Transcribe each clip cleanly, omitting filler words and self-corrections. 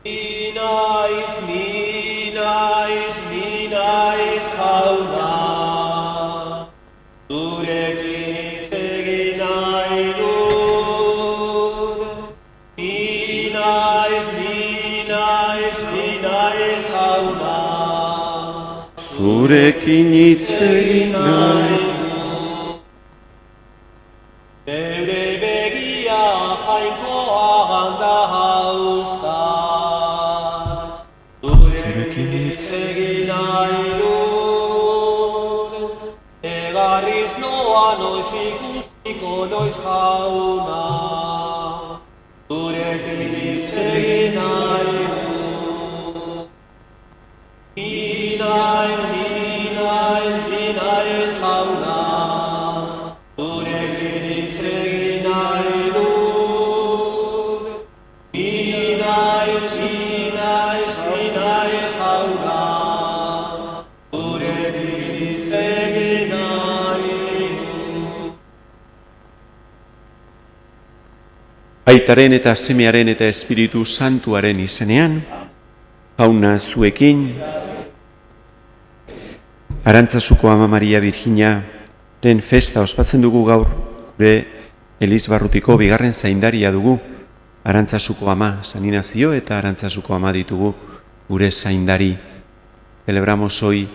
Ni naiz jauna, zurekin hitz egin nahi dut. Ni naiz jauna, zurekin hitz egin nahi dut. Bere begia jainkoan da hauztan, zurekin hitz egin nahi dut. Egarriz noa noiz ikustiko noiz jauna, zurekin hitz egin nahi dut. Ni naiz jauna, zurekin hitz egin nahi dut. Ni naiz jauna, zurekin hitz egin nahi dut. Aitaren eta Semearen eta Espiritu Santuaren izenean, jauna zuekin, Arantzazuko Ama Maria Virginiaren festa ospatzen dugu gaur, gure Elizbarrutiko bigarren zaindaria dugu. Arantzazuko Ama San Inazio eta Arantzazuko Ama ditugu gure zaindari. Celebramos hoy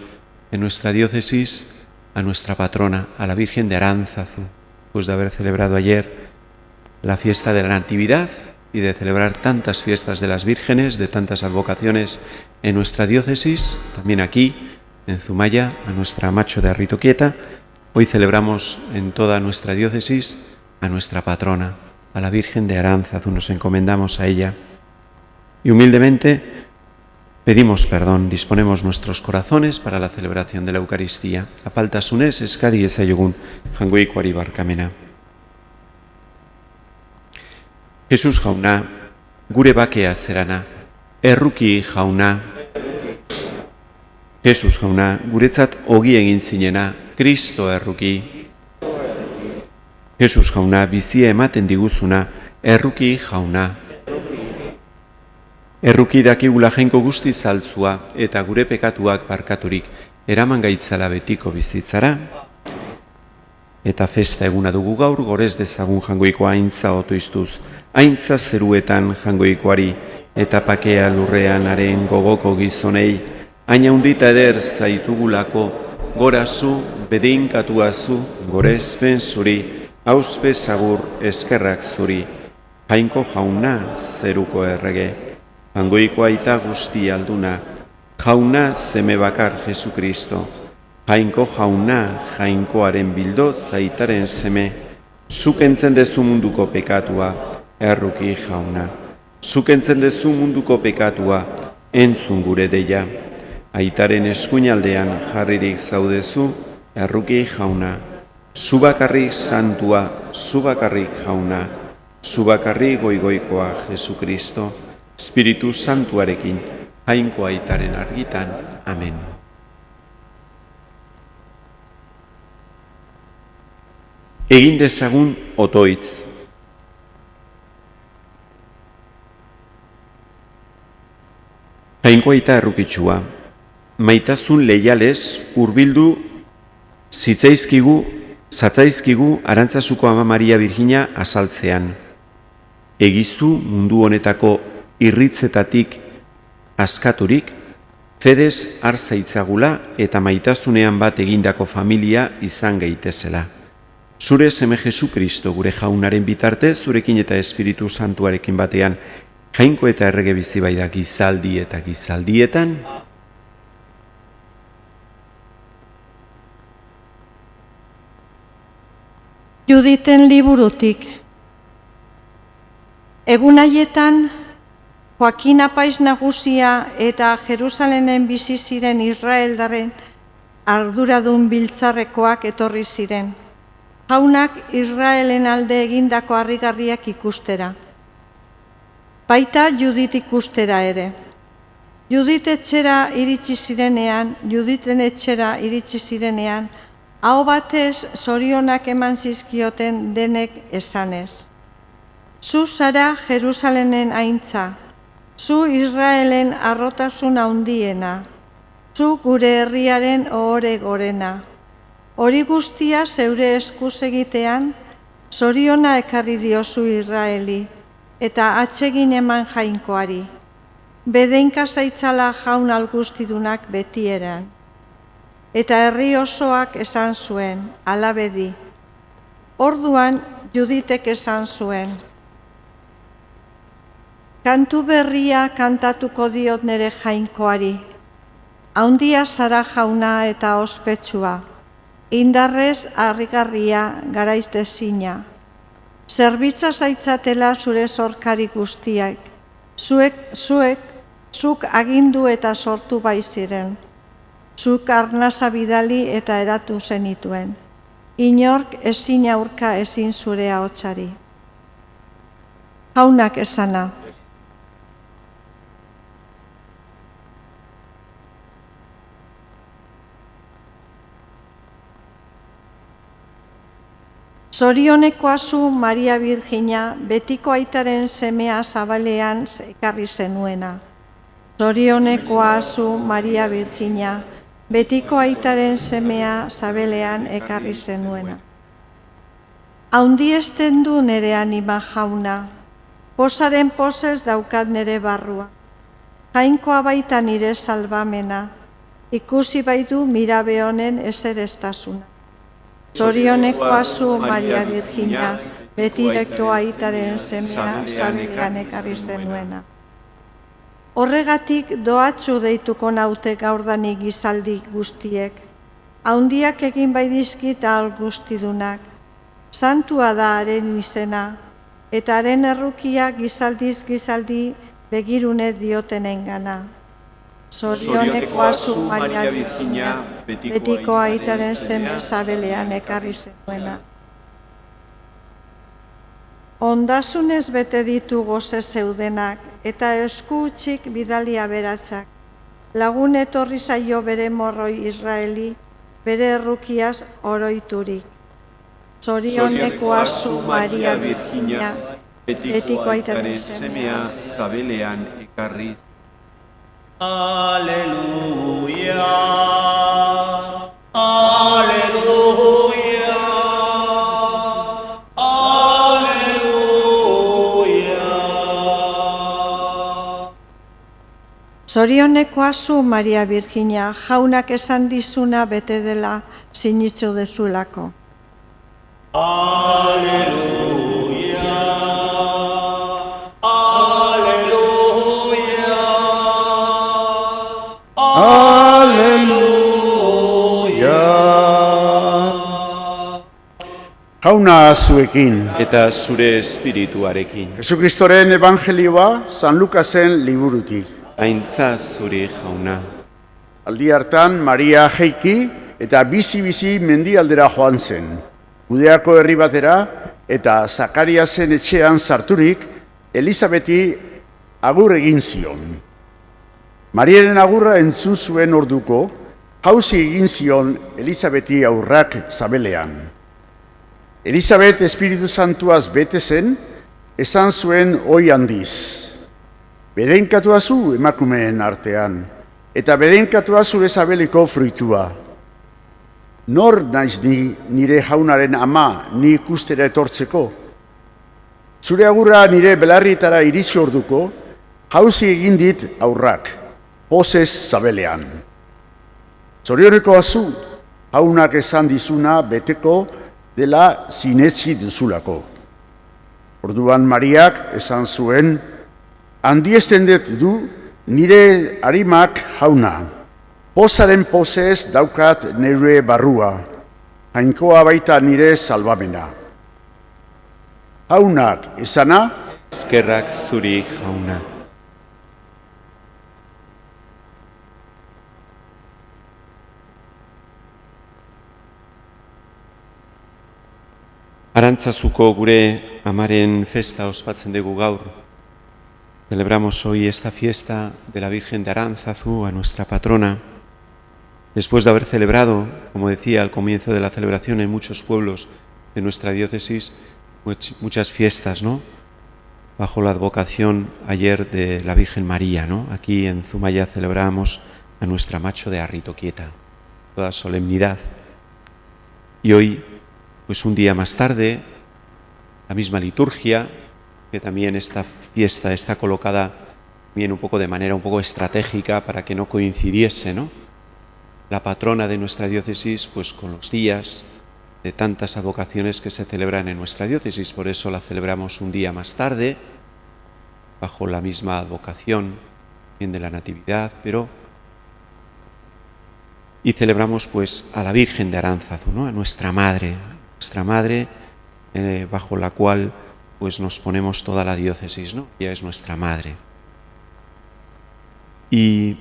en nuestra diócesis a nuestra patrona, a la Virgen de Aránzazu, después de haber celebrado ayer la fiesta de la Natividad y de celebrar tantas fiestas de las vírgenes, de tantas advocaciones en nuestra diócesis, también aquí en Zumaya, a nuestra Macho de Arritoquieta. Hoy celebramos en toda nuestra diócesis a nuestra patrona, a la Virgen de Aránzazu, nos encomendamos a ella. Y humildemente pedimos perdón, disponemos nuestros corazones para la celebración de la Eucaristía. Apaltasunez eskari ezaiogun jangoikoari barkamena. Jesus jauna, gure bakea zerana, erruki jauna. Jesus jauna, guretzat ogi egin zinena, Kristo erruki. Jesus jauna, bizia ematen diguzuna, erruki jauna. Erruki dakigula jainko guzti zaltzua eta gure pekatuak barkaturik eraman gaitzala betiko bizitzara. Eta festa eguna dugu gaur, gorez dezagun jangoikoa aintza otoiztuz, aintza zeruetan jangoikoari eta pakea lurrean haren gogoko gizonei, aina hundita eder zaitugulako, gorazu, bedeinkatuazu, gorezpen zuri, hauzpe zagur eskerrak zuri, jainko jauna zeruko errege, jangoikoa aita guzti alduna, jauna zeme bakar Jesu Kristo, jainko jauna jainkoaren bildo zaitaren seme, zukentzen dezu munduko pekatua, erruki jauna. Zukentzen dezu munduko pekatua, entzun gure deia. Aitaren eskuinaldean jarririk zaudezu, erruki jauna. Zubakarrik santua, zubakarrik jauna. Zubakarrik goigoikoa Jesu Kristo, Espiritu Santuarekin, jainko aitaren argitan. Amen. Egin dezagun otoitz. Jainko aita errukitsua, maitasun leialez hurbildu zatzaizkigu Arantzazuko Ama Maria Virginia azaltzean. Egizu mundu honetako irritzetatik askaturik, fedez arzaitzagula eta maitasunean bat egindako familia izan gaitezela. Zure seme Jesu Kristo gure jaunaren bitartez, zurekin eta Espiritu Santuarekin batean, jainko eta errege bizi bai da gizaldi eta gizaldietan. Juditen liburutik. Egun haietan, Joakin apaiz nagusia eta Jerusalenen bizi ziren Israeldaren arduradun biltzarrekoak etorri ziren. Jaunak Israelen alde egindako harrigarriak ikustera. Baita Judit ikustera ere. Juditen etxera iritsi zirenean, hau batez zorionak eman zizkioten denek esanez. Zu zara Jerusalenen aintza, Zu Israelen arrotasun handiena, zu gure herriaren ohore gorena. Hori guztia zeure eskuz egitean, zoriona ekarri diozu Israeli, eta atsegin eman jainkoari. Bedeinka zaitzala jaun algustidunak betieran. Eta herri osoak esan zuen, ala bedi. Orduan Juditek esan zuen, kantu berria kantatuko diot nere jainkoari. Haundia zara jauna eta ospetsua, indarrez harrigarria garaitezina. Zerbitza zaitzatela zure zorkari guztiak, zuk agindu eta sortu baiziren. Zuk arnasa bidali eta eratu zenituen. Inork ezin aurka ezin zure ahotsari. Jaunak esana. Zorionekoa zu Maria Virgina, betiko aitaren semea zabalean ekarri zenuena. Zorionekoa zu Maria Virgina, betiko aitaren semea zabelean ekarri zenuena. Haundi esten du nere anima jauna, posaren posez daukat nere barrua. Jainkoa baita nire salbamena, ikusi baitu mirabe honen esereztasuna. Zorionekoa zu Maria Virgina, betireko aitaren semea zabelean ekarri zenuena. Horregatik doatzu deituko naute gaurdanik gizaldi guztiek. Haundiak egin bai dizkit ahal guztidunak. Santua da haren izena, eta haren errukia gizaldiz gizaldi begirune diotenengana. Zorionekoa zu Maria Virgina, betiko aitaren seme zabelean ekarri zenuena. Ondasunez bete ditu goze zeudenak, eta esku utzik bidali aberatsak. Lagun etorri zaio bere morroi Israeli, bere errukiaz oroiturik. Zorionekoa zu Maria Virgina, betiko aitaren semea zabelean ekarri. Aleluya, aleluya, aleluya. Zorionekoa zu Maria Virgina, jaunak esan dizuna bete dela sinitzu dezulako. Aleluya, Jauna zuekin. Eta zure espirituarekin. Jesukristoren evangelioa San Lukasen liburutik. Aintza zuri jauna. Aldi hartan Maria jeiki eta bizi-bizi mendialdera joan zen. Judeako herri batera eta Zakariasen etxean sarturik Elisabeti agur egin zion. Mariaren agurra entzun zuen orduko, jauzi egin zion Elisabeti aurrak zabelean. Elisabet Espiritu Santuaz bete zen, esan zuen oi handiz. Bedenkatua zu emakumeen artean, eta bedenkatua zure zabeliko fruitua. Nor naiz ni nire jaunaren ama ni ikustera etortzeko? Zure agurra nire belarrietara iritsi orduko, jauzi egin dit aurrak, pozez zabelean. Zorionekoa zu, jaunak esan dizuna beteko dela sinetsi duzulako. Orduan Mariak esan zuen, handiesten dut du nire harimak jauna. Pozaren pozez daukat nire barrua, jainkoa baita nire salbamena. Jaunak esana, eskerrak zuri jauna. Arantzazuko gure amaren festa ospatzen dugu gaur. Celebramos hoy esta fiesta de la Virgen de Arantzazu, a nuestra patrona. Después de haber celebrado, como decía al comienzo de la celebración en muchos pueblos de nuestra diócesis, muchas fiestas, ¿no? bajo la advocación ayer de la Virgen María, ¿no? Aquí en Zumaya celebramos a nuestra Macho de Arritoquieta, toda solemnidad. Y hoy, pues un día más tarde, la misma liturgia, que también esta fiesta está colocada bien un poco de manera un poco estratégica para que no coincidiese, ¿no?, la patrona de nuestra diócesis pues con los días de tantas advocaciones que se celebran en nuestra diócesis. Por eso la celebramos un día más tarde, bajo la misma advocación bien de la Natividad, y celebramos pues a la Virgen de Aránzazu, ¿no?, a nuestra Madre, bajo la cual pues nos ponemos toda la diócesis, ¿no? Ella es nuestra Madre. ¿Y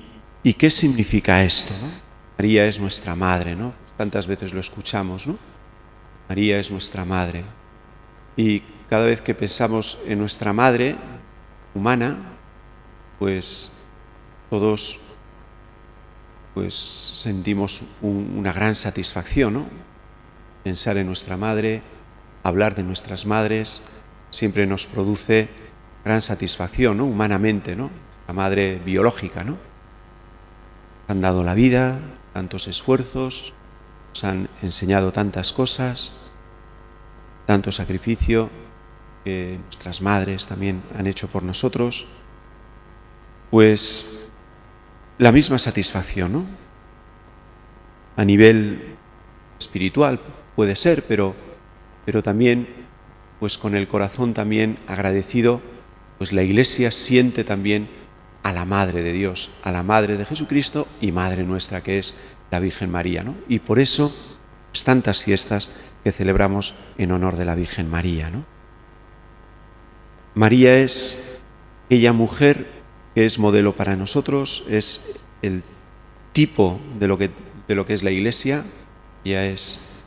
qué significa esto, ¿no? María es nuestra Madre, ¿no? Tantas veces lo escuchamos, ¿no? María es nuestra Madre. Y cada vez que pensamos en nuestra Madre humana, pues todos pues sentimos una gran satisfacción, ¿no? Pensar en nuestra Madre, hablar de nuestras madres, siempre nos produce gran satisfacción, ¿no?, humanamente, ¿no? La madre biológica, ¿no? Han dado la vida, tantos esfuerzos, nos han enseñado tantas cosas, tanto sacrificio que nuestras madres también han hecho por nosotros, pues la misma satisfacción, ¿no? A nivel espiritual puede ser, pero también, pues con el corazón también agradecido, pues la Iglesia siente también a la Madre de Dios, a la Madre de Jesucristo y Madre nuestra, que es la Virgen María, ¿no? Y por eso, pues, tantas fiestas que celebramos en honor de la Virgen María, ¿no? María es aquella mujer que es modelo para nosotros, es el tipo de lo que es la Iglesia. Ella es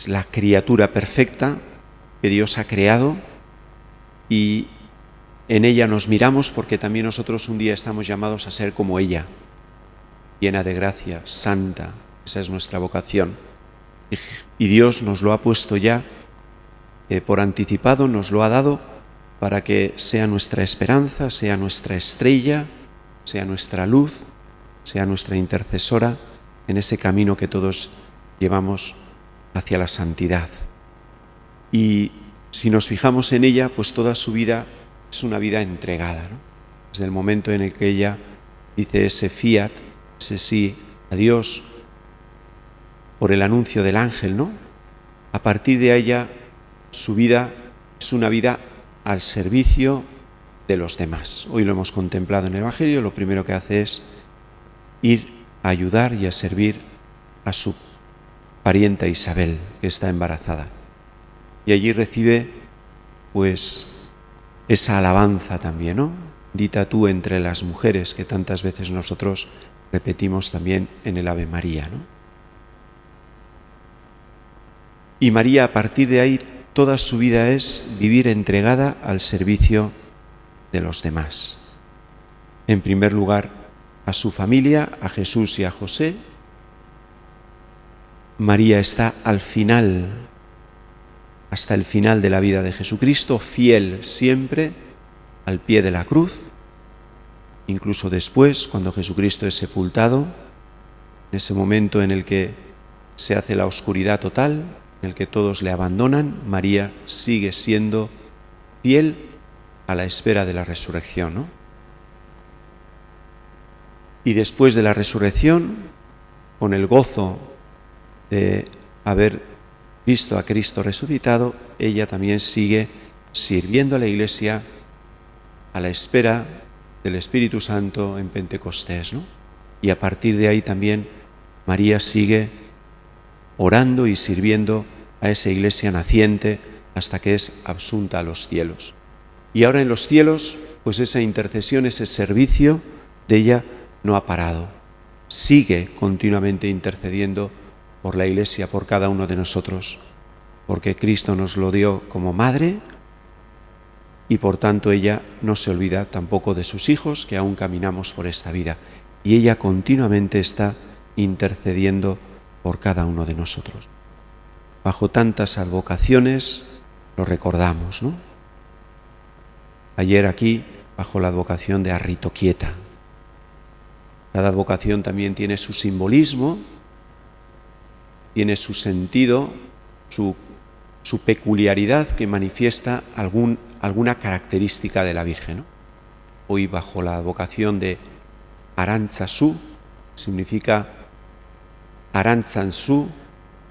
la criatura perfecta que Dios ha creado, y en ella nos miramos porque también nosotros un día estamos llamados a ser como ella, llena de gracia, santa. Esa es nuestra vocación. Y Dios nos lo ha puesto ya por anticipado, nos lo ha dado para que sea nuestra esperanza, sea nuestra estrella, sea nuestra luz, sea nuestra intercesora en ese camino que todos llevamos hacia la santidad. Y si nos fijamos en ella, pues toda su vida es una vida entregada, ¿no? Desde el momento en el que ella dice ese fiat, ese sí a Dios, por el anuncio del ángel, ¿no? A partir de ella, su vida es una vida al servicio de los demás. Hoy lo hemos contemplado en el Evangelio. Lo primero que hace es ir a ayudar y a servir a su parienta Isabel, que está embarazada. Y allí recibe, pues, esa alabanza también, ¿no? Bendita tú entre las mujeres, que tantas veces nosotros repetimos también en el Ave María, ¿no? Y María, a partir de ahí, toda su vida es vivir entregada al servicio de los demás. En primer lugar, a su familia, a Jesús y a José. María está al final, hasta el final de la vida de Jesucristo, fiel siempre al pie de la cruz, incluso después, cuando Jesucristo es sepultado, en ese momento en el que se hace la oscuridad total, en el que todos le abandonan, María sigue siendo fiel a la espera de la resurrección, ¿no? Y después de la resurrección, con el gozo de haber visto a Cristo resucitado, ella también sigue sirviendo a la Iglesia a la espera del Espíritu Santo en Pentecostés, ¿no? Y a partir de ahí también María sigue orando y sirviendo a esa Iglesia naciente hasta que es absunta a los cielos. Y ahora en los cielos, pues esa intercesión, ese servicio de ella no ha parado. Sigue continuamente intercediendo por la Iglesia, por cada uno de nosotros, porque Cristo nos lo dio como madre y por tanto ella no se olvida tampoco de sus hijos, que aún caminamos por esta vida. Y ella continuamente está intercediendo por cada uno de nosotros. Bajo tantas advocaciones lo recordamos, ¿no? ayer aquí bajo la advocación de Arritoquieta. Cada advocación también tiene su simbolismo, tiene su sentido, su peculiaridad que manifiesta alguna característica de la Virgen, ¿no? Hoy bajo la advocación de Arantzazu, significa Arantzanzu,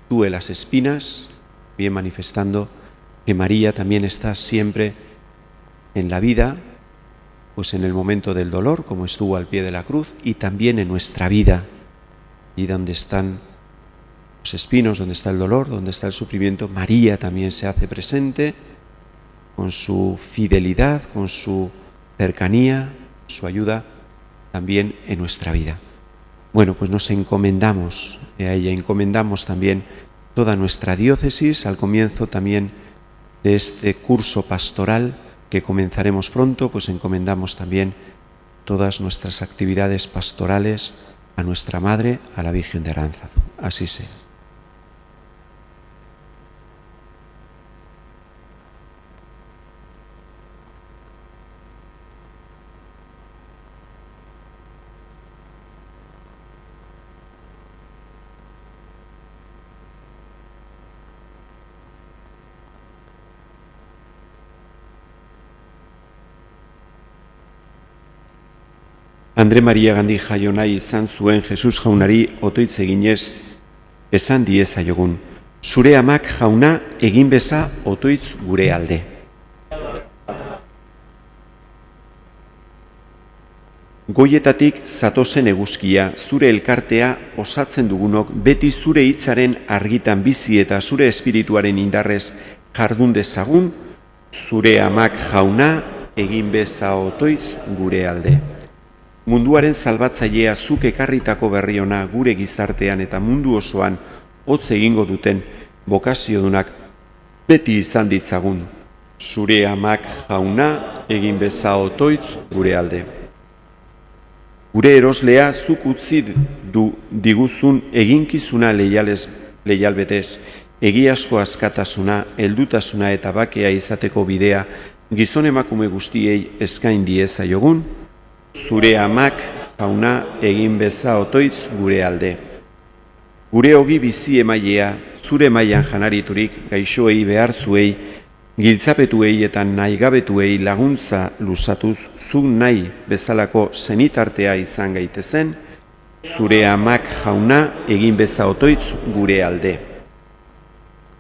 tú las espinas, bien manifestando que María también está siempre en la vida, pues en el momento del dolor, como estuvo al pie de la cruz, y también en nuestra vida, y donde están los espinos, donde está el dolor, donde está el sufrimiento, María también se hace presente con su fidelidad, con su cercanía, su ayuda también en nuestra vida. Bueno, pues nos encomendamos a ella, encomendamos también toda nuestra diócesis al comienzo también de este curso pastoral que comenzaremos pronto, pues encomendamos también todas nuestras actividades pastorales a nuestra Madre, a la Virgen de Aránzazu. Así sea. Andre Maria gandik jaio nahi izan zuen Jesus jaunari otoitz eginez esan diezaiogun. Zure amak jauna egin beza otoitz gure alde. Goietatik zatozen eguzkia, zure elkartea osatzen dugunok beti zure hitzaren argitan bizi eta zure espirituaren indarrez jardun dezagun, zure amak jauna egin beza otoitz gure alde. Munduaren salbatzailea zuk ekarritako berri ona gure gizartean eta mundu osoan hotz egingo duten bokaziodunak beti izan ditzagun. Zure amak jauna egin beza otoitz gure alde. Gure eroslea zuk utzi diguzun eginkizuna leialbetez, egiazko askatasuna, heldutasuna eta bakea izateko bidea gizon emakume guztiei eskain diezaiogun. Zure amak jauna egin beza otoitz gure alde. Gure ogi bizi emailea, zure mailan janariturik gaixoei behartzuei, giltzapetuei eta nahigabetuei laguntza luzatuz, zuk nahi bezalako zenitartea izan gaitezen, zure amak jauna egin beza otoitz gure alde.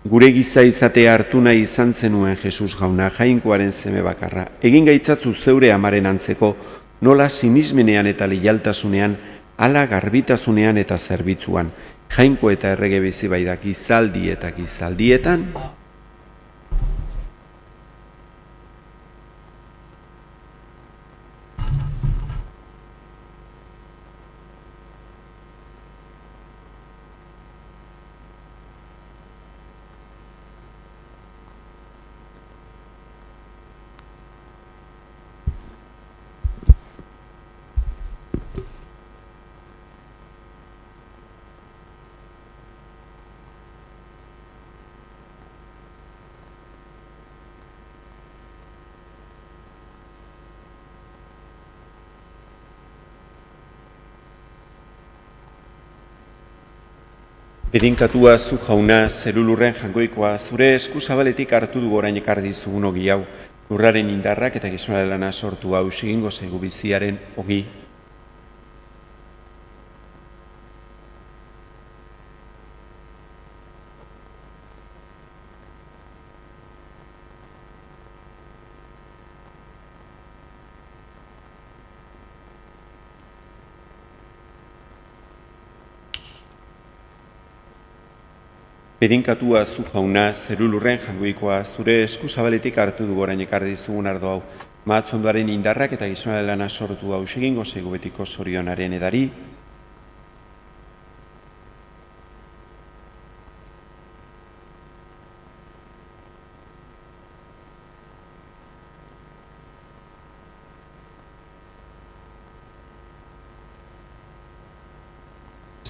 Gure giza izatea hartu nahi izan zenuen Jesus jauna, jainkoaren seme bakarra, egin gaitzatzu zeure amaren antzeko, nola sinismenean eta leialtasunean, hala garbitasunean eta zerbitzuan, jainko eta errege bizi baida gizaldi eta gizaldietan, bedinkatua zu jauna, zerulurren jangoikoa, zure esku zabaletik hartu du orain ekarri dizugun ogi hau, lurraren indarrak eta gizonaren lana sortu hau, egingo zaigu biziaren ogi. Bedinkatua zu jauna, zerulurren jangoikoa, zure esku zabaletik hartu du orain ekarri dizugun ardo hau, mahatzondoaren indarrak eta gizonaren lana sortu hau, egingo zaigu betiko zorionaren edari.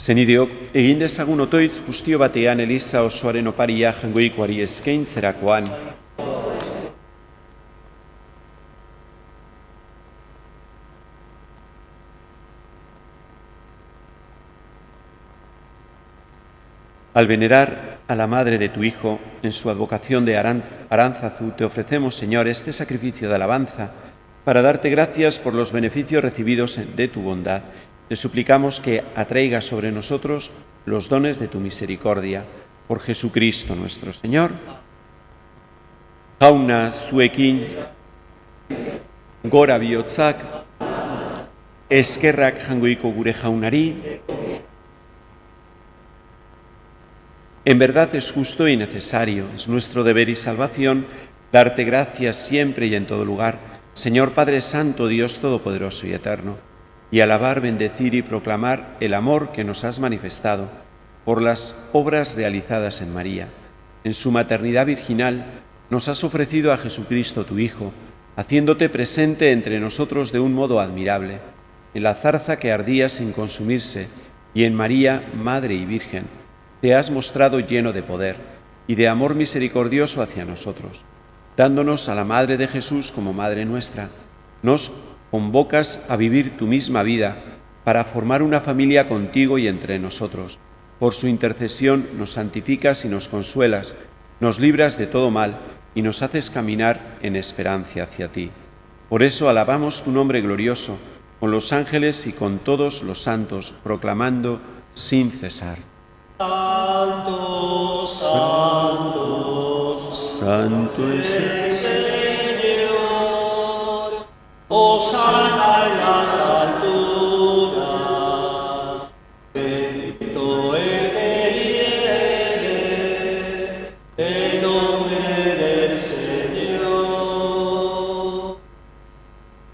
Zenideok, egin dezagun otoitz guztio batean Eliza osoaren oparia jangoikoari eskaintzerakoan. Al venerar a la madre de tu Hijo en su advocación de Aránzazu, te ofrecemos, Señor, este sacrificio de alabanza para darte gracias por los beneficios recibidos de tu bondad. Te suplicamos que atraigas sobre nosotros los dones de tu misericordia. Por Jesucristo nuestro Señor. Jauna zuekin, gora bihotzak, eskerrak jangoiko gure jaunari. En verdad es justo y necesario, es nuestro deber y salvación, darte gracias siempre y en todo lugar, Señor Padre Santo, Dios Todopoderoso y Eterno, y alabar, bendecir y proclamar el amor que nos has manifestado por las obras realizadas en María. En su maternidad virginal nos has ofrecido a Jesucristo tu Hijo, haciéndote presente entre nosotros de un modo admirable, en la zarza que ardía sin consumirse, y en María, Madre y Virgen, te has mostrado lleno de poder y de amor misericordioso hacia nosotros. Dándonos a la Madre de Jesús como Madre nuestra, nos convocas a vivir tu misma vida para formar una familia contigo y entre nosotros. Por su intercesión nos santificas y nos consuelas, nos libras de todo mal y nos haces caminar en esperanza hacia ti. Por eso alabamos tu nombre glorioso, con los ángeles y con todos los santos, proclamando sin cesar. Santo, santo, Santo es el Señor, hosana en las alturas, bendito el que viene, en nombre del Señor.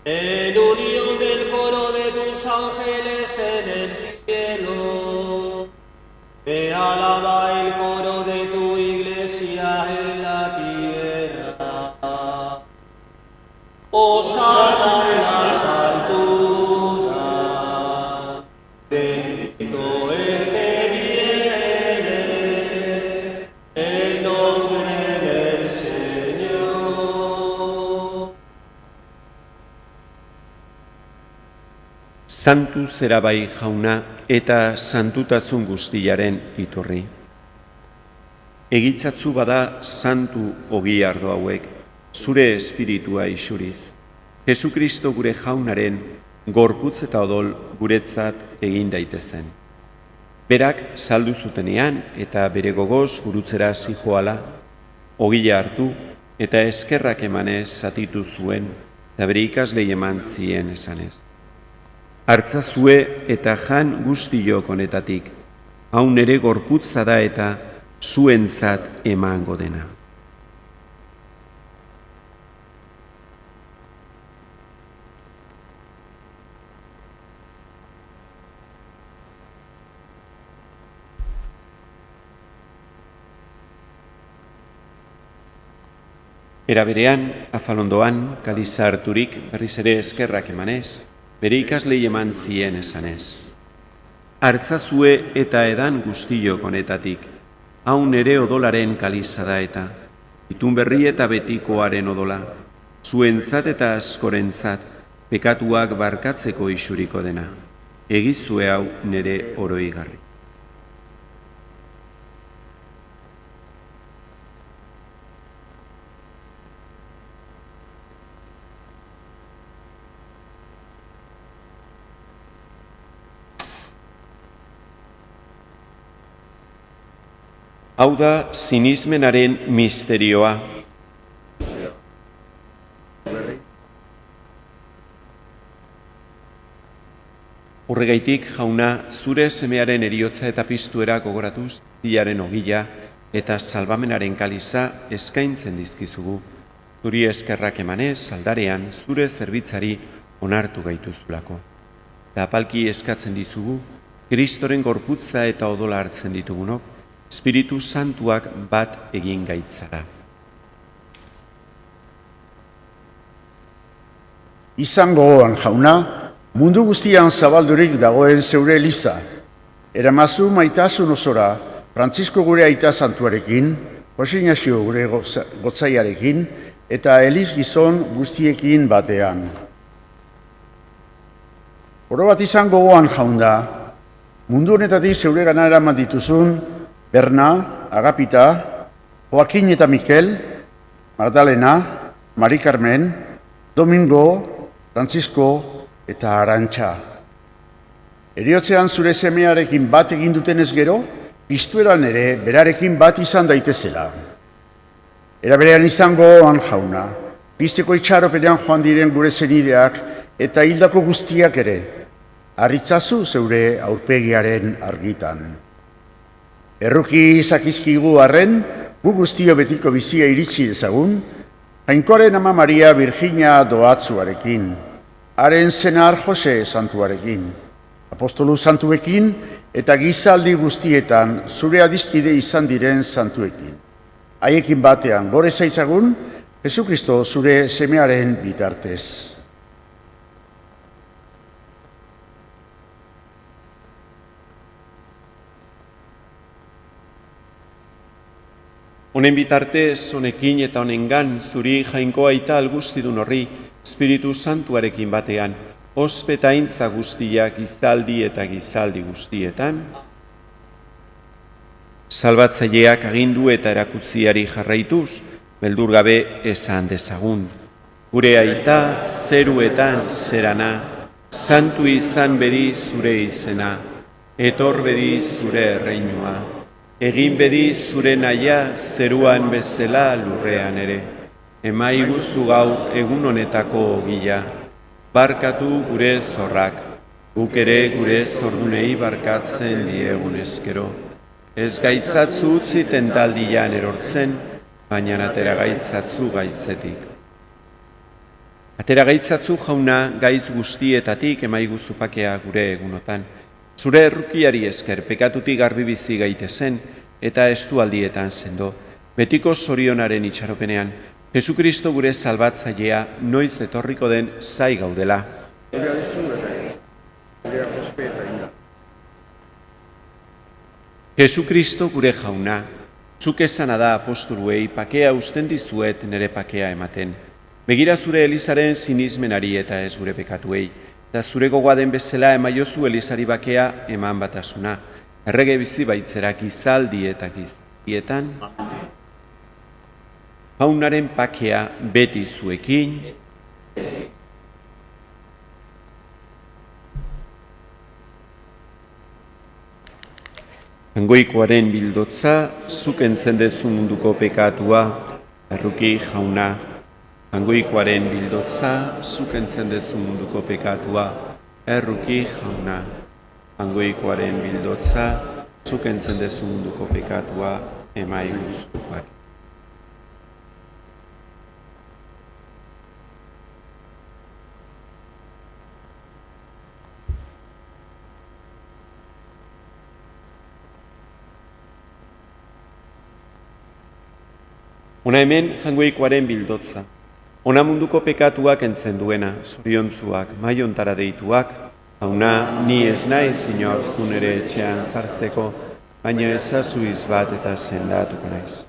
En unión del coro de tus ángeles en el cielo, te alaba el coro de tu iglesia en la tierra. Hosana en las alturas, bendito el que viene, en nombre del Señor. Santu zerabai jauna eta santutasun guztiaren iturri. Egitzatzu bada santu ogi ardo hauek, zure espiritua isuriz. Jesukristo gure jaunaren gorputz eta odol guretzat egin daitezen. Berak saldu zutenean eta bere gogoz gurutzera zijoala, ogila hartu eta eskerrak emanez zatitu zuen eta bere ikaslei eman zien esanez. Hartzazue eta jan guztiok honetatik, hau nere gorputza da eta zuentzat emango dena. Era berean, afalondoan, kaliza harturik, berriz ere eskerrak emanez, bere ikaslei eman zien esanez. Hartzazue eta edan guztiok honetatik, hau nere odolaren kaliza da eta, itun berri eta betikoaren odola, zuentzat eta askorentzat, pekatuak barkatzeko isuriko dena, egizue hau nere oroigarri. Hau da sinismenaren misterioa. Horregaitik, jauna, zure semearen eriotza eta piztuera gogoratuz, zilaren ogila eta salbamenaren kaliza eskaintzen dizkizugu. Zuri eskerrak emanez, aldarean, zure zerbitzari onartu gaituzulako. Eta apalki eskatzen dizugu, Kristoren gorputza eta odola hartzen ditugunok, Espiritu Santuak bat egin gaitzara. Izan gogoan, jauna, mundu guztian zabaldurik dagoen zeure eliza. Eramazu maitasun osora, Frantzisko gure aita santuarekin, Jose Ignacio gure gotzaiarekin, eta eliz gizon guztiekin batean. Oro bat izan gogoan, jauna, mundu honetatik zeure gana eraman dituzun, Berna, Agapita, Joaquin eta Mikel, Magdalena, Mari Carmen, Domingo, Francisco eta Arantxa. Heriotzean zure semearekin bat egin dutenez gero, piztueran ere berarekin bat izan daitezela. Era berean izango jauna, pizteko itxaropenean joan diren gure zenideak eta hildako guztiak ere, harritzazu zeure aurpegiaren argitan. Erruki zakizkigu arren, gu guztio betiko bizia iritsi dezagun, Jainkoaren ama Maria Virginia doatzuarekin, haren senar Jose santuarekin, apostolu santuekin eta gizaldi guztietan zure adiskide izan diren santuekin. Haiekin batean gore zaizagun, Jesukristo zure semearen bitartez. Honen bitartez, honekin eta honengan, zuri Jainko Aita algustidun horri, Espiritu Santuarekin batean, ospetaintza guztiak gizaldi eta gizaldi guztietan, salbatzaileak agindu eta erakutziari jarraituz, beldur gabe esan dezagun. Gure Aita, zeruetan zerana, santu izan bedi zure izena, etor bedi zure erreinua. Egin bedi zure naia zeruan bezala lurrean ere. Emaiguzu gaur egun honetako ogia. Barkatu gure zorrak. Guk ere gure zordunei barkatzen diegun eskero. Ez gaitzatzu utzi tentaldian erortzen, baina atera gaitzatzu gaitzetik. Atera gaitzatzu jauna gaitz guztietatik emaiguzu pakea gure egunotan. Zure errukiari esker pekatutik garbi bizi gaitezen eta estualdietan sendo. Betiko zorionaren itxaropenean, Jesukristo gure salbatzailea noiz etorriko den zai gaudela. Jesukristo gure jauna, zuk esana da apostoluei pakea usten dizuet nere pakea ematen. Begira zure Elizaren sinismenari eta ez gure pekatuei. Da zure gogoa den bezala emaiozu Elizari bakea eman batasuna. Errege bizi baitzerak gizaldi eta gizaldietan. Jaunaren pakea beti zuekin. Hangoikoaren bildotza, zuk entzendezu munduko pekatua, erruki jauna. Hangoikoaren bildotza, zuk entzendezu munduko pekatua, erruki jauna. Hangoikoaren bildotza, zuk entzendezu munduko pekatua, emaiguzuak. Ona hemen jangoikoaren bildotza. Ona munduko pekatuak entzen duena, zoriontzuak, maiontara deituak. Hauna, ni ez naiz inor zunere etxean zartzeko, baina ezazu izbat eta sendatuko naiz.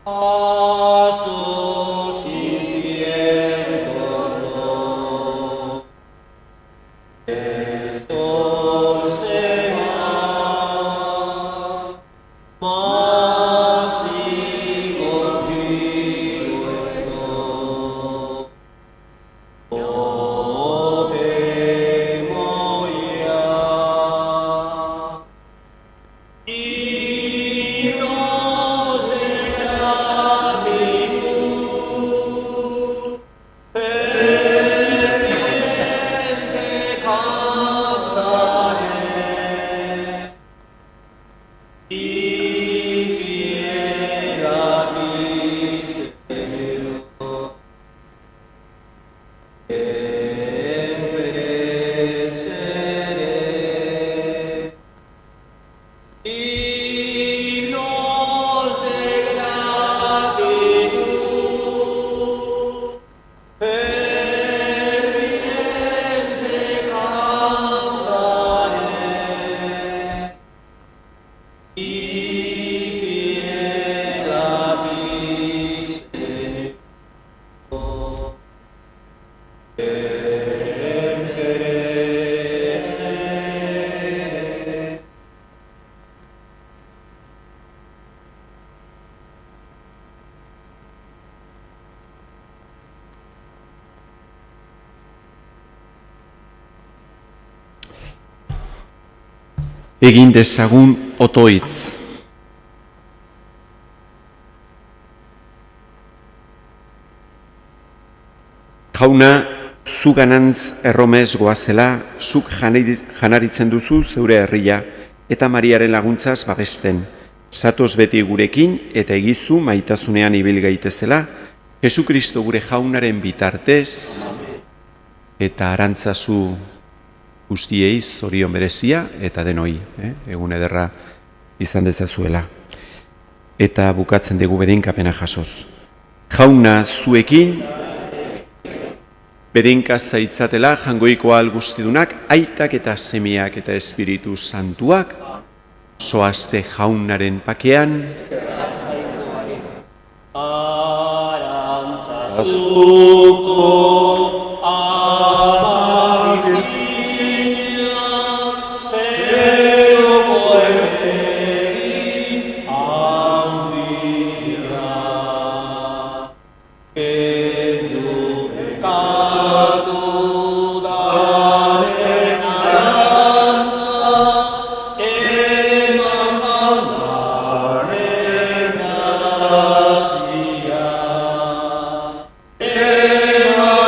a sus infiernos no. El sol se va, mas si contigo estoy. No temo ya. Himnos de gratitud, ferviente cantaré, y fiel a ti, Señor, siempre seré. Himnos de gratitud, ferviente cantaré, y fiel a ti, Señor, siempre seré. Egin dezagun otoitz. Jauna, zu ganantz erromez goazela, zuk janaritzen duzu zeure herria, eta Mariaren laguntzaz babesten. Zatoz beti gurekin eta egizu maitasunean ibil gaitezela, Jesukristo gure jaunaren bitartez, eta arantzazu guztiei zorion berezia eta denoi, egun ederra izan dezazuela. Eta bukatzen dugu bedeinkapena jasoz. Jauna zuekin, bedeinka zaitzatela jangoiko ahal guztidunak, aitak eta semeak eta Espiritu Santuak, zoazte jaunaren pakean, Arantzazuko amabilia, zeroko egin handia. Kendu pekatu daren arantza, eman jaunaren grazia. Eman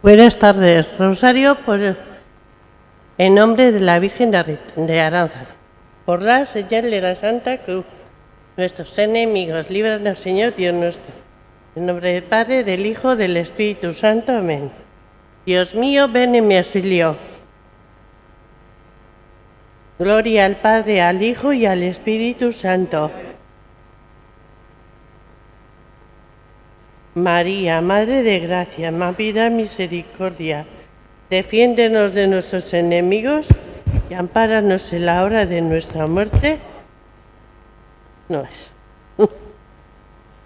Buenas tardes. Rosario en nombre de la Virgen de Aránzazu. Por la señal de la Santa Cruz, nuestros enemigos, líbranos, Señor Dios nuestro. En nombre del Padre, del Hijo, del Espíritu Santo. Amén. Dios mío, ven en mi auxilio. Gloria al Padre, al Hijo y al Espíritu Santo. María, Madre de Gracia, más vida, misericordia, defiéndenos de nuestros enemigos y ampáranos en la hora de nuestra muerte. No es.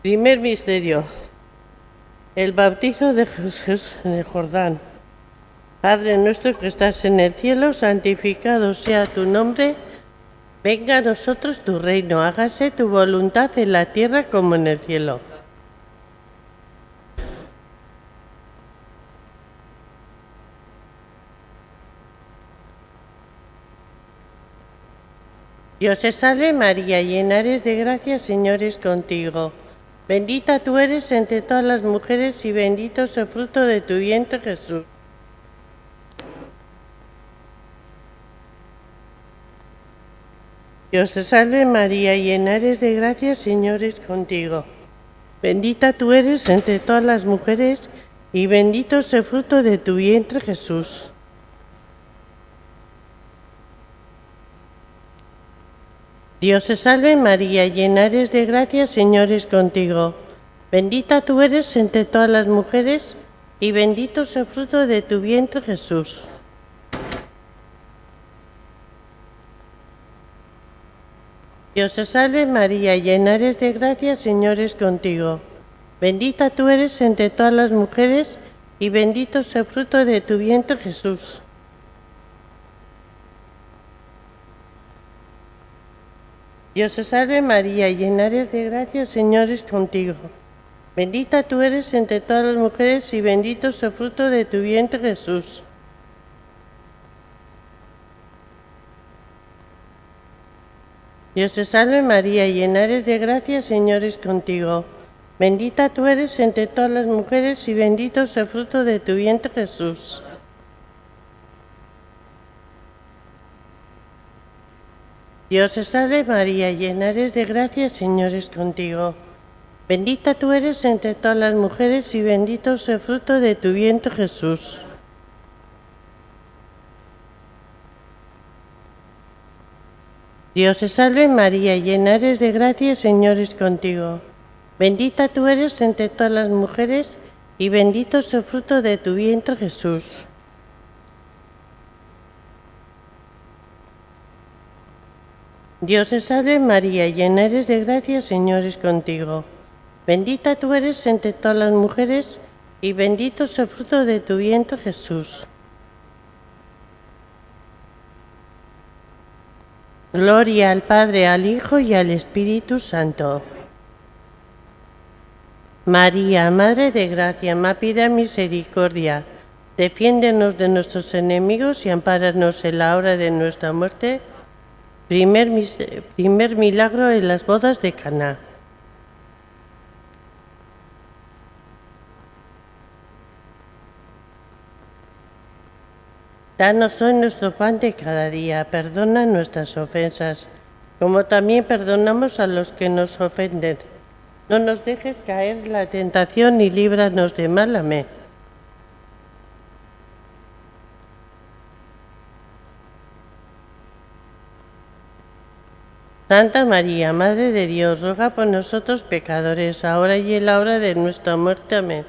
Primer misterio. El bautizo de Jesús en el Jordán. Padre nuestro que estás en el cielo, santificado sea tu nombre. Venga a nosotros tu reino, hágase tu voluntad en la tierra como en el cielo. Dios te salve María, llena eres de gracia, Señor es contigo. Bendita tú eres entre todas las mujeres y bendito es el fruto de tu vientre, Jesús. Dios te salve María, llena eres de gracia, Señor es contigo. Bendita tú eres entre todas las mujeres y bendito es el fruto de tu vientre, Jesús. Dios te salve María, llena eres de gracia, Señor es contigo. Bendita tú eres entre todas las mujeres y bendito es el fruto de tu vientre, Jesús. Dios te salve María, llena eres de gracia, Señor es contigo. Bendita tú eres entre todas las mujeres y bendito es el fruto de tu vientre, Jesús. Dios te salve María, llena eres de gracia, Señor es contigo. Bendita tú eres entre todas las mujeres y bendito es el fruto de tu vientre, Jesús. Dios te salve María, llena eres de gracia, Señor es contigo. Bendita tú eres entre todas las mujeres y bendito es el fruto de tu vientre, Jesús. Dios te salve María, llena eres de gracia, Señor es contigo. Bendita tú eres entre todas las mujeres y bendito es el fruto de tu vientre, Jesús. Dios te salve María, llena eres de gracia, Señor es contigo. Bendita tú eres entre todas las mujeres y bendito es el fruto de tu vientre, Jesús. Dios te salve María, llena eres de gracia, Señor es contigo. Bendita tú eres entre todas las mujeres y bendito es el fruto de tu vientre, Jesús. Gloria al Padre, al Hijo y al Espíritu Santo. María, Madre de Gracia, más pida misericordia, defiéndenos de nuestros enemigos y ampáranos en la hora de nuestra muerte. Primer milagro en las bodas de Caná. Danos hoy nuestro pan de cada día, perdona nuestras ofensas, como también perdonamos a los que nos ofenden. No nos dejes caer en la tentación y líbranos de mal. Amén. Santa María, Madre de Dios, ruega por nosotros pecadores, ahora y en la hora de nuestra muerte. Amén.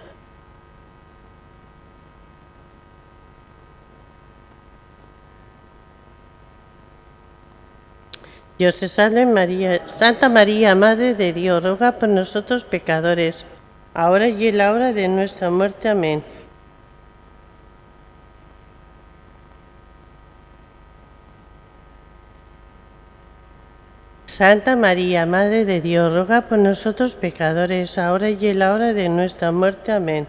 Dios te salve María, Santa María, Madre de Dios, ruega por nosotros pecadores, ahora y en la hora de nuestra muerte. Amén. Santa María, Madre de Dios, ruega por nosotros pecadores, ahora y en la hora de nuestra muerte. Amén.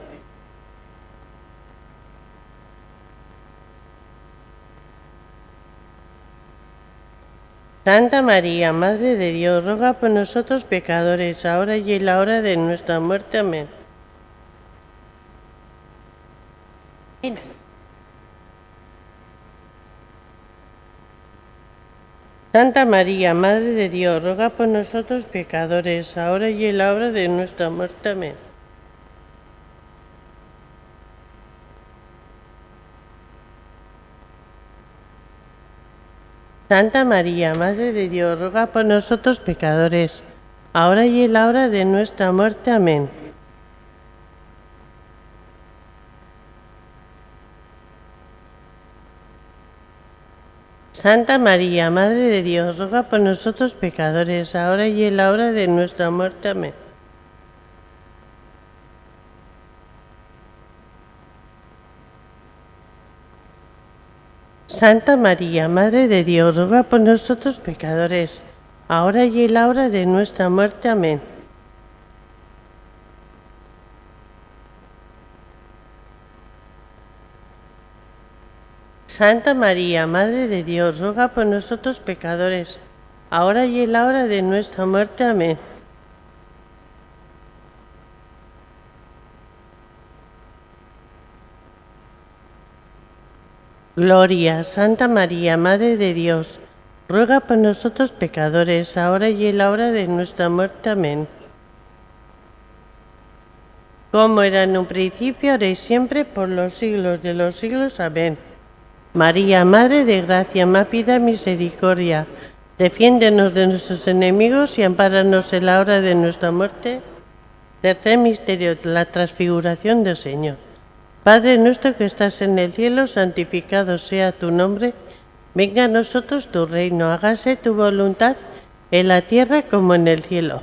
Santa María, Madre de Dios, ruega por nosotros pecadores, ahora y en la hora de nuestra muerte. Amén. Mira. Santa María, Madre de Dios, ruega por nosotros pecadores, ahora y en la hora de nuestra muerte. Amén. Santa María, Madre de Dios, ruega por nosotros pecadores, ahora y en la hora de nuestra muerte. Amén. Santa María, Madre de Dios, ruega por nosotros pecadores, ahora y en la hora de nuestra muerte. Amén. Santa María, Madre de Dios, ruega por nosotros pecadores, ahora y en la hora de nuestra muerte. Amén. Santa María, Madre de Dios, ruega por nosotros pecadores, ahora y en la hora de nuestra muerte. Amén. Gloria, Santa María, Madre de Dios, ruega por nosotros pecadores, ahora y en la hora de nuestra muerte. Amén. Como era en un principio, ahora y siempre, por los siglos de los siglos. Amén. María, Madre de Gracia, más piedad, misericordia, defiéndenos de nuestros enemigos y ampáranos en la hora de nuestra muerte. Tercer misterio, la transfiguración del Señor. Padre nuestro que estás en el cielo, santificado sea tu nombre. Venga a nosotros tu reino, hágase tu voluntad en la tierra como en el cielo.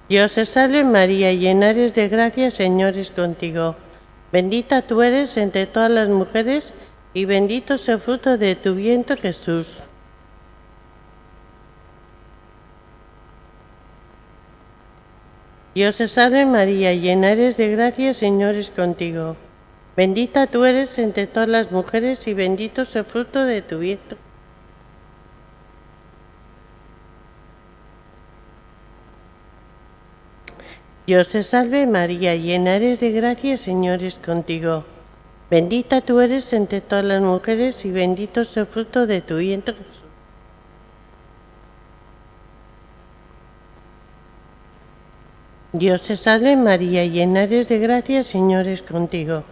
Dios te salve María, llena eres de gracia, Señor es contigo. Bendita tú eres entre todas las mujeres y bendito es el fruto de tu vientre, Jesús. Dios te salve María, llena eres de gracia, Señor es contigo. Bendita tú eres entre todas las mujeres y bendito es el fruto de tu vientre. Dios te salve María, llena eres de gracia, Señor es contigo. Bendita tú eres entre todas las mujeres y bendito es el fruto de tu vientre, Jesús. Dios te salve María, llena eres de gracia, Señor es contigo.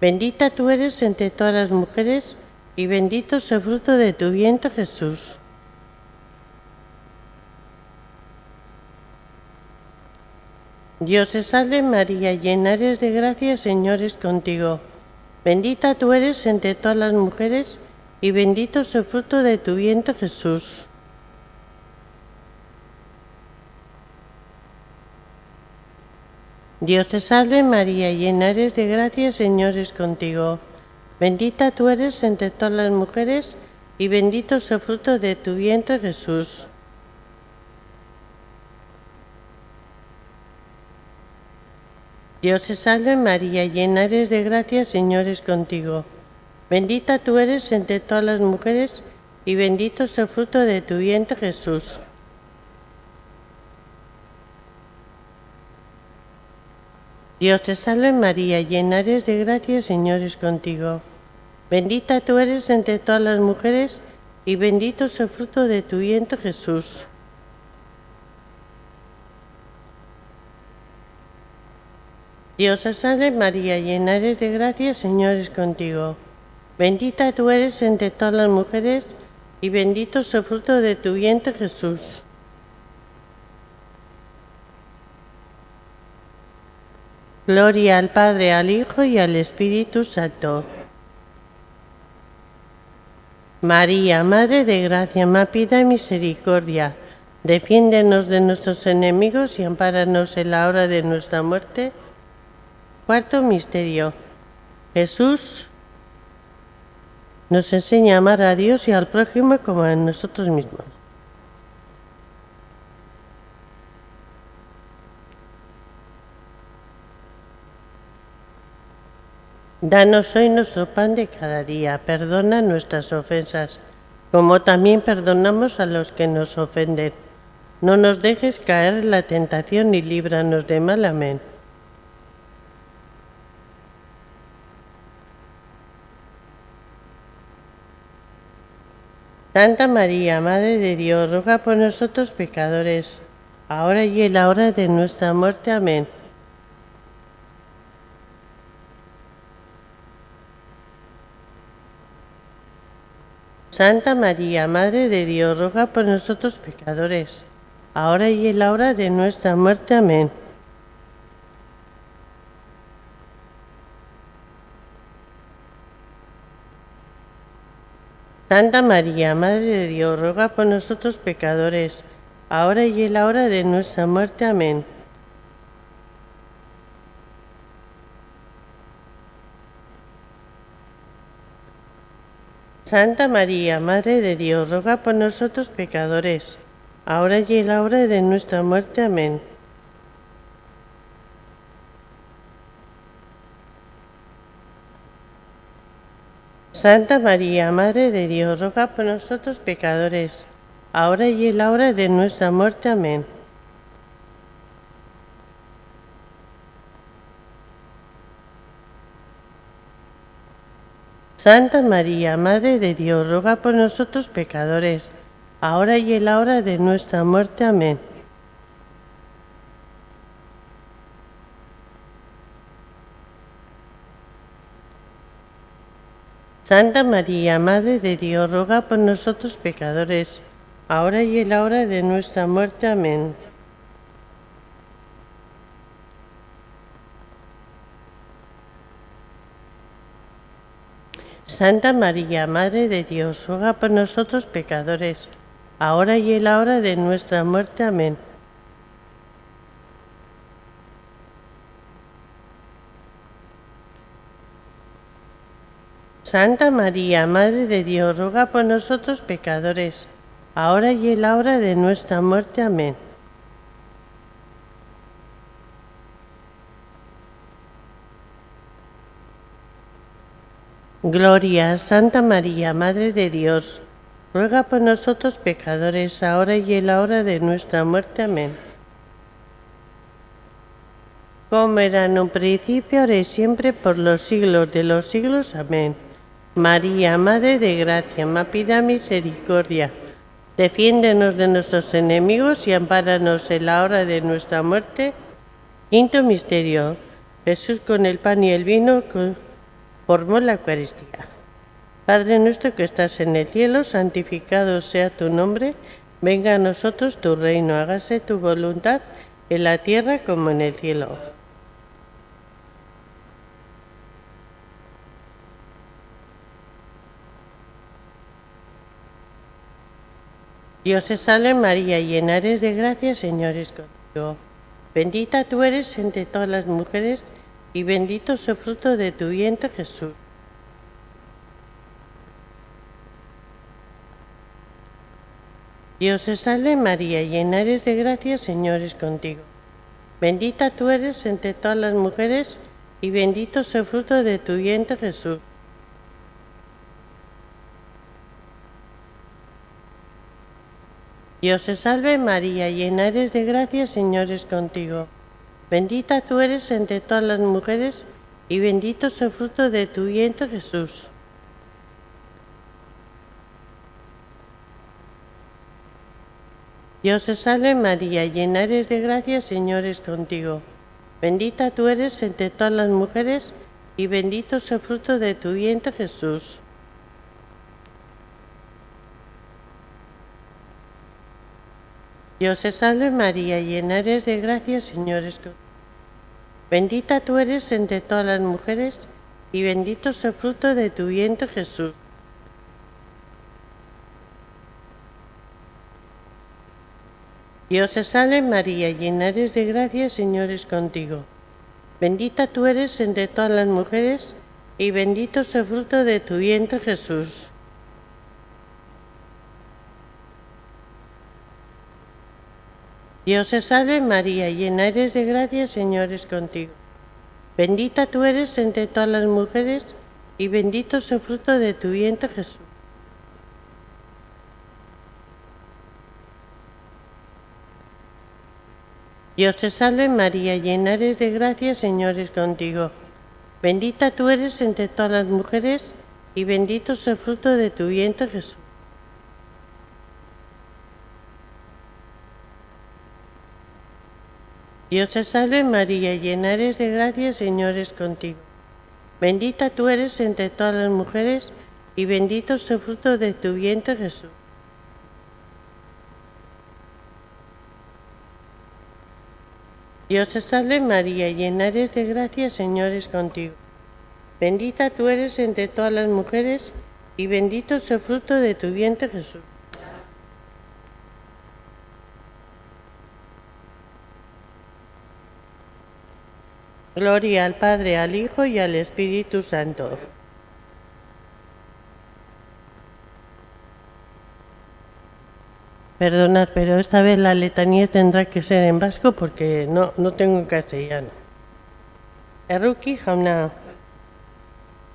Bendita tú eres entre todas las mujeres y bendito es el fruto de tu vientre, Jesús. Dios te salve María, llena eres de gracia, Señor es contigo. Bendita tú eres entre todas las mujeres y bendito es el fruto de tu vientre, Jesús. Dios te salve María, llena eres de gracia, Señor es contigo. Bendita tú eres entre todas las mujeres y bendito es el fruto de tu vientre, Jesús. Dios te salve María, llena eres de gracia, Señor es contigo. Bendita tú eres entre todas las mujeres y bendito es el fruto de tu vientre, Jesús. Dios te salve María, llena eres de gracia, Señor es contigo. Bendita tú eres entre todas las mujeres y bendito es el fruto de tu vientre, Jesús. Dios te salve María, llena eres de gracia, Señor es contigo. Bendita tú eres entre todas las mujeres y bendito es el fruto de tu vientre, Jesús. Gloria al Padre, al Hijo y al Espíritu Santo. María, Madre de Gracia, más piedad y misericordia, defiéndenos de nuestros enemigos y ampáranos en la hora de nuestra muerte. Cuarto misterio. Jesús nos enseña a amar a Dios y al prójimo como a nosotros mismos. Danos hoy nuestro pan de cada día, perdona nuestras ofensas, como también perdonamos a los que nos ofenden. No nos dejes caer en la tentación y líbranos de mal. Amén. Santa María, Madre de Dios, ruega por nosotros pecadores, ahora y en la hora de nuestra muerte. Amén. Santa María, Madre de Dios, ruega por nosotros pecadores, ahora y en la hora de nuestra muerte. Amén. Santa María, Madre de Dios, ruega por nosotros pecadores, ahora y en la hora de nuestra muerte. Amén. Santa María, Madre de Dios, ruega por nosotros pecadores, ahora y en la hora de nuestra muerte. Amén. Santa María, Madre de Dios, ruega por nosotros pecadores, ahora y en la hora de nuestra muerte. Amén. Santa María, Madre de Dios, ruega por nosotros pecadores, ahora y en la hora de nuestra muerte. Amén. Santa María, Madre de Dios, ruega por nosotros pecadores, ahora y en la hora de nuestra muerte. Amén. Santa María, Madre de Dios, ruega por nosotros pecadores, ahora y en la hora de nuestra muerte. Amén. Santa María, Madre de Dios, ruega por nosotros pecadores, ahora y en la hora de nuestra muerte. Amén. Gloria, Santa María, Madre de Dios, ruega por nosotros pecadores, ahora y en la hora de nuestra muerte. Amén. Como era en un principio, ahora y siempre, por los siglos de los siglos. Amén. María, Madre de Gracia, ma pida misericordia. Defiéndenos de nuestros enemigos y ampáranos en la hora de nuestra muerte. Quinto misterio. Jesús con el pan y el vino formó la Eucaristía. Padre nuestro que estás en el cielo, santificado sea tu nombre. Venga a nosotros tu reino, hágase tu voluntad en la tierra como en el cielo. Dios te salve María, llena eres de gracia, Señor es contigo. Bendita tú eres entre todas las mujeres y bendito es el fruto de tu vientre, Jesús. Dios te salve María, llena eres de gracia, Señor es contigo. Bendita tú eres entre todas las mujeres y bendito es el fruto de tu vientre, Jesús. Dios te salve María, llena eres de gracia, Señor es contigo. Bendita tú eres entre todas las mujeres y bendito es el fruto de tu vientre, Jesús. Dios te salve María, llena eres de gracia, Señor es contigo. Bendita tú eres entre todas las mujeres y bendito es el fruto de tu vientre, Jesús. Dios te salve María, llena eres de gracia, Señor es contigo. Bendita tú eres entre todas las mujeres y bendito es el fruto de tu vientre, Jesús. Dios te salve María, llena eres de gracia, Señor es contigo. Bendita tú eres entre todas las mujeres y bendito es el fruto de tu vientre, Jesús. Dios te salve María, llena eres de gracia, Señor es contigo. Bendita tú eres entre todas las mujeres y bendito es el fruto de tu vientre, Jesús. Dios te salve María, llena eres de gracia, Señor es contigo. Bendita tú eres entre todas las mujeres y bendito es el fruto de tu vientre, Jesús. Dios te salve María, llena eres de gracia, Señor es contigo. Bendita tú eres entre todas las mujeres y bendito es el fruto de tu vientre, Jesús. Dios te salve María, llena eres de gracia, Señor es contigo. Bendita tú eres entre todas las mujeres y bendito es el fruto de tu vientre, Jesús. Gloria al Padre, al Hijo y al Espíritu Santo. Perdonad, pero esta vez la letanía tendrá que ser en vasco porque no tengo en castellano. Erruki jauna.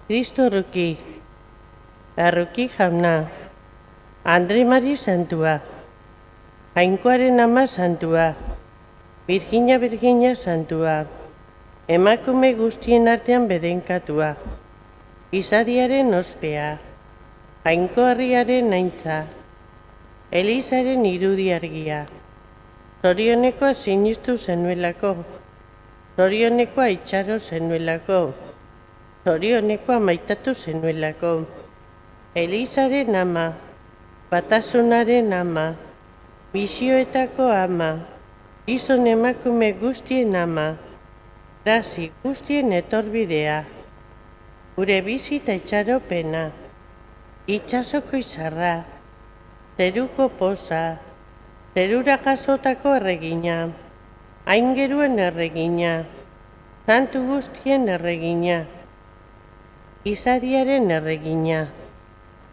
Cristo ruki. Erruki jauna. Andre Mari santua. Jainkoaren ama santua. Virginia santua. Emakume guztien artean bedenkatua. Izadiaren ospea. Jainko herriaren aintza. Elizaren irudi argia. Zorionekoa sinistu zenuelako. Zorionekoa itxaro zenuelako. Zorionekoa maitatu zenuelako. Elizaren ama. Batasunaren ama. Misioetako ama. Gizon emakume guztien ama. Grazi guztien etorbidea. Gure bizi eta itxaropena. Itxasoko izarra. Zeruko poza, zerura jasotako erregina, aingeruen erregina, santu guztien erregina, izadiaren erregina,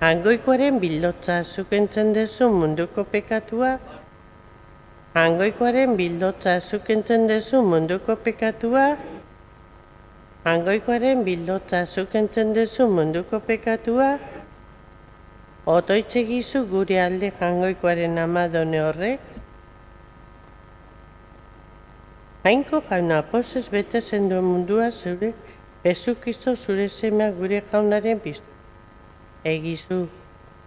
hangoikoaren bildotza zukentzen dezu munduko pekatua, hangoikoaren bildotza zukentzen dezu munduko pekatua, hangoikoaren bildotza zukentzen dezu munduko pekatua, otoitze gizu gure alde jangoikoaren amadone horrek? Jainko jauna pozez betezen duen mundua zeure, Jesukisto zure semea gure jaunaren piztu. Egizu,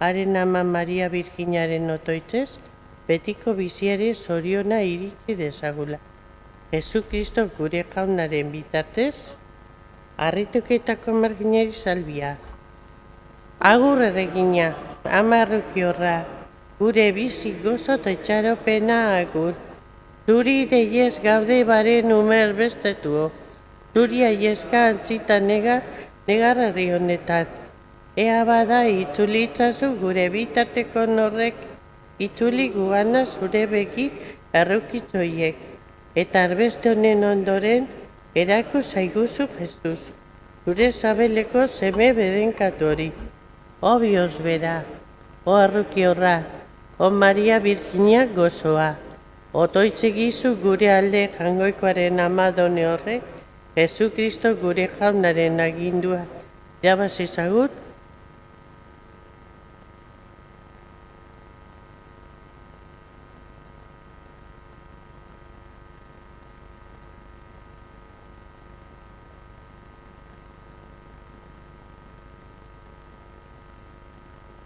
haren ama Maria Virginaren otoitzez, betiko biziare zoriona iritsi dezagula. Jesukisto gure jaunaren bitartez, harrituketako marginari salbia. Agur erregina, ama errukiorra, gure bizi gozo eta itxaropena agur. Zuri deiez gaude baren umer bestetuo, zuri aieska antzita negar herri honetan. Ea bada itulitzazu gure bitarteko norrek, ituli guana zure begi errukitzoiek, eta arbeste honen ondoren eraku zaiguzu Jesus, zure sabeleko seme bedenkatu hori. O Bios bera, o arrukiorra, o Maria Virginia gozoa, otoitze gizu gure alde jangoikoaren amadone horrek, Jesu Kristo gure jaunaren agindua, irabazizagut,